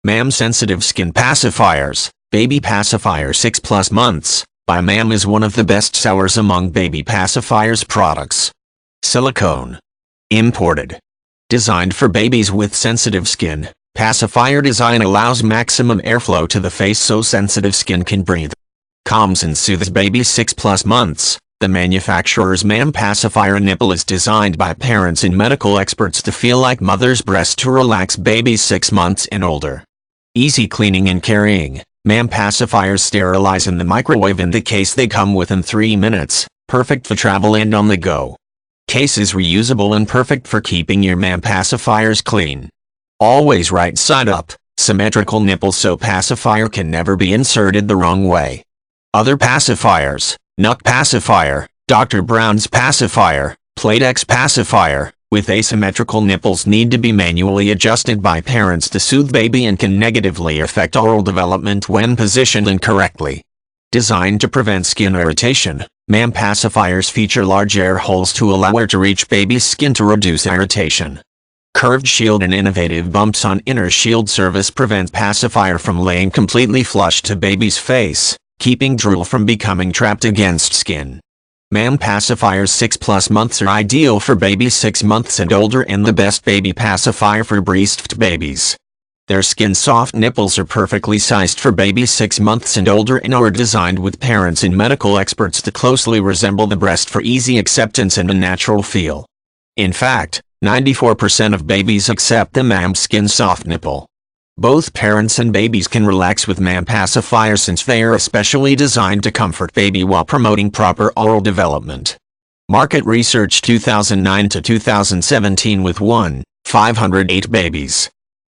MAM Sensitive Skin Pacifiers, Baby Pacifier 6+ months, by MAM is one of the best sellers among baby pacifiers products. Silicone. Imported. Designed for babies with sensitive skin, pacifier design allows maximum airflow to the face so sensitive skin can breathe. Calms and soothes baby 6+ months. The manufacturer's MAM pacifier nipple is designed by parents and medical experts to feel like mother's breast to relax babies 6 months and older. Easy cleaning and carrying. MAM pacifiers sterilize in the microwave in the case they come within 3 minutes, perfect for travel and on the go. Case is reusable and perfect for keeping your MAM pacifiers clean. Always right side up, symmetrical nipple so pacifier can never be inserted the wrong way. Other pacifiers: Nuck Pacifier, Dr. Brown's Pacifier, Playtex Pacifier, with asymmetrical nipples need to be manually adjusted by parents to soothe baby and can negatively affect oral development when positioned incorrectly. Designed to prevent skin irritation, MAM pacifiers feature large air holes to allow air to reach baby's skin to reduce irritation. Curved shield and innovative bumps on inner shield surface prevent pacifier from laying completely flush to baby's face, keeping drool from becoming trapped against skin. MAM pacifiers 6+ months are ideal for babies 6 months and older and the best baby pacifier for breastfed babies. Their skin-soft nipples are perfectly sized for babies 6 months and older and are designed with parents and medical experts to closely resemble the breast for easy acceptance and a natural feel. In fact, 94% of babies accept the MAM skin-soft nipple. Both parents and babies can relax with MAM pacifier since they are especially designed to comfort baby while promoting proper oral development. Market research 2009 to 2017 with 1,508 babies.